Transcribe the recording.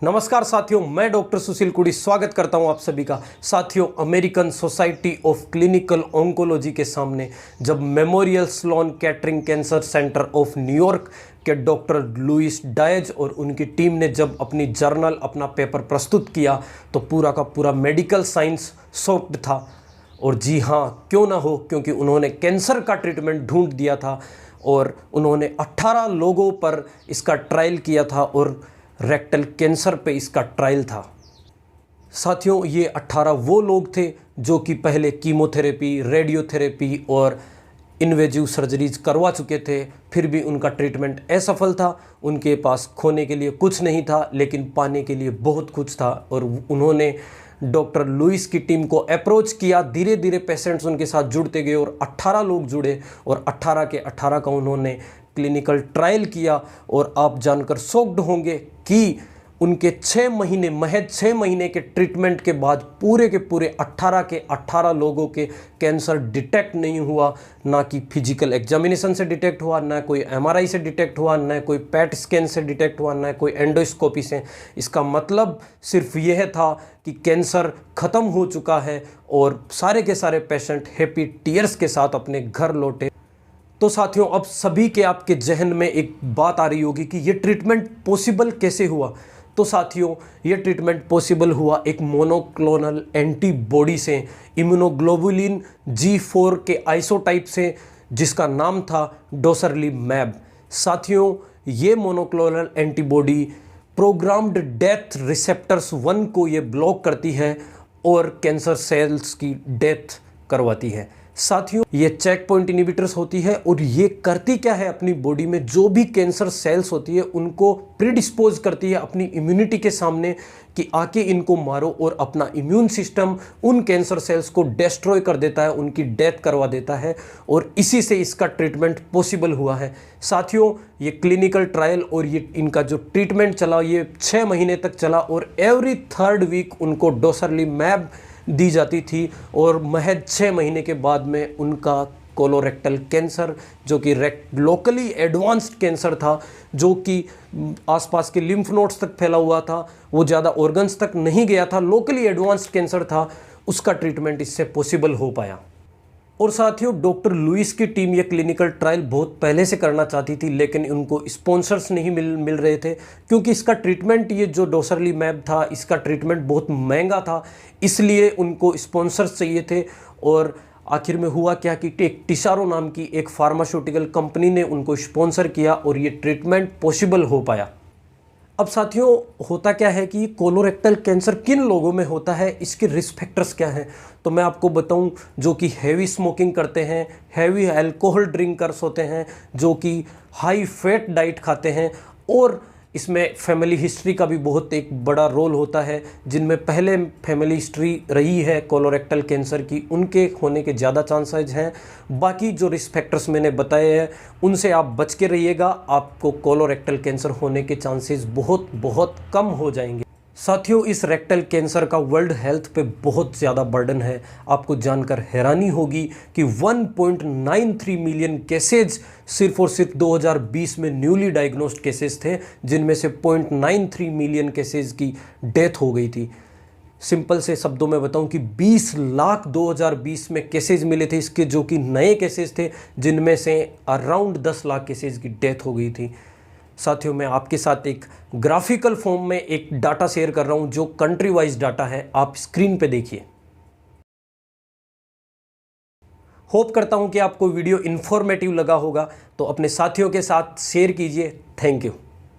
नमस्कार साथियों, मैं डॉक्टर सुशील कुड़ी स्वागत करता हूं आप सभी का। साथियों, American Society of Clinical Oncology के सामने जब Memorial Sloan Kettering Cancer Center of न्यूयॉर्क के डॉक्टर लुइस डायज और उनकी टीम ने जब अपनी जर्नल अपना पेपर प्रस्तुत किया तो पूरा का पूरा मेडिकल साइंस शॉक्ड था। और जी हाँ, क्यों ना हो, क्योंकि उन्होंने कैंसर का ट्रीटमेंट ढूंढ दिया था और उन्होंने 18 लोगों पर इसका ट्रायल किया था और रेक्टल कैंसर पे इसका ट्रायल था। साथियों, ये 18 वो लोग थे जो कि पहले कीमोथेरेपी, रेडियोथेरेपी और इन्वेजिव सर्जरीज करवा चुके थे, फिर भी उनका ट्रीटमेंट असफल था। उनके पास खोने के लिए कुछ नहीं था, लेकिन पाने के लिए बहुत कुछ था। और उन्होंने डॉक्टर लुइस की टीम को अप्रोच किया। धीरे धीरे पेशेंट्स उनके साथ जुड़ते गए और 18 लोग जुड़े और 18 के 18 का उन्होंने क्लिनिकल ट्रायल किया। और आप जानकर शॉक्ड होंगे कि उनके 6 महीने, महज 6 महीने के ट्रीटमेंट के बाद पूरे के पूरे 18 के 18 लोगों के कैंसर डिटेक्ट नहीं हुआ। ना कि फिजिकल एग्जामिनेशन से डिटेक्ट हुआ, ना कोई एमआरआई से डिटेक्ट हुआ, ना कोई पैट स्कैन से डिटेक्ट हुआ, ना कोई एंडोस्कोपी से। इसका मतलब सिर्फ यह था कि कैंसर ख़त्म हो चुका है और सारे के सारे पेशेंट हैप्पी टीयर्स के साथ अपने घर लौटे। तो साथियों, अब सभी के आपके जहन में एक बात आ रही होगी कि ये ट्रीटमेंट पॉसिबल कैसे हुआ। तो साथियों, ये ट्रीटमेंट पॉसिबल हुआ एक मोनोक्लोनल एंटीबॉडी से, इम्यूनोग्लोबुलिन G4 के आइसोटाइप से, जिसका नाम था डोसरलीमैब। साथियों, ये monoclonal antibody programmed death receptors 1 को ये ब्लॉक करती है और कैंसर सेल्स की डेथ करवाती है। साथियों, ये चेक पॉइंट इनहिबिटर्स होती है और ये करती क्या है, अपनी बॉडी में जो भी कैंसर सेल्स होती है उनको प्रीडिस्पोज करती है अपनी इम्यूनिटी के सामने कि आके इनको मारो, और अपना इम्यून सिस्टम उन कैंसर सेल्स को डिस्ट्रॉय कर देता है, उनकी डेथ करवा देता है। और इसी से इसका ट्रीटमेंट पॉसिबल हुआ है। साथियों, ये क्लिनिकल ट्रायल और ये इनका जो ट्रीटमेंट चला ये 6 महीने तक चला और एवरी 3rd वीक उनको डोसरलीमैब दी जाती थी। और महज 6 महीने के बाद में उनका कोलोरेक्टल कैंसर, जो कि लोकली एडवांस्ड कैंसर था, जो कि आसपास के लिम्फ नोड्स तक फैला हुआ था, वो ज़्यादा ऑर्गन्स तक नहीं गया था, लोकली एडवांस्ड कैंसर था, उसका ट्रीटमेंट इससे पॉसिबल हो पाया। और साथियों, डॉक्टर लुइस की टीम ये क्लिनिकल ट्रायल बहुत पहले से करना चाहती थी, लेकिन उनको स्पॉन्सर्स नहीं मिल रहे थे, क्योंकि इसका ट्रीटमेंट, ये जो डोसरलीमैब था, इसका ट्रीटमेंट बहुत महंगा था, इसलिए उनको स्पॉन्सर्स चाहिए थे। और आखिर में हुआ क्या कि एक टिसारो नाम की एक फार्मास्यूटिकल कंपनी ने उनको स्पॉन्सर किया और ये ट्रीटमेंट पॉसिबल हो पाया। अब साथियों, होता क्या है कि कोलोरेक्टल कैंसर किन लोगों में होता है, इसके रिस्क फैक्टर्स क्या हैं, तो मैं आपको बताऊं। जो कि हैवी स्मोकिंग करते हैं, हैवी अल्कोहल ड्रिंकर्स होते हैं, जो कि हाई फैट डाइट खाते हैं, और इसमें फैमिली हिस्ट्री का भी बहुत एक बड़ा रोल होता है। जिनमें पहले फैमिली हिस्ट्री रही है कोलोरेक्टल कैंसर की, उनके होने के ज़्यादा चांसेज हैं। बाकी जो रिस्क फैक्टर्स मैंने बताए हैं उनसे आप बच के रहिएगा, आपको कोलोरेक्टल कैंसर होने के चांसेस बहुत बहुत कम हो जाएंगे। साथियों, इस रेक्टल कैंसर का वर्ल्ड हेल्थ पे बहुत ज़्यादा बर्डन है। आपको जानकर हैरानी होगी कि 1.93 मिलियन केसेज सिर्फ और सिर्फ 2020 में न्यूली डायग्नोस्ड केसेस थे, जिनमें से 0.93 मिलियन केसेज की डेथ हो गई थी। सिंपल से शब्दों में बताऊं कि 20 लाख 2020 में केसेज मिले थे इसके, जो कि नए केसेज थे, जिनमें से अराउंड 10 लाख केसेज की डेथ हो गई थी। साथियों, मैं आपके साथ एक ग्राफिकल फॉर्म में एक डाटा शेयर कर रहा हूं, जो कंट्री वाइज डाटा है, आप स्क्रीन पे देखिए। होप करता हूं कि आपको वीडियो इन्फॉर्मेटिव लगा होगा, तो अपने साथियों के साथ शेयर कीजिए। Thank you.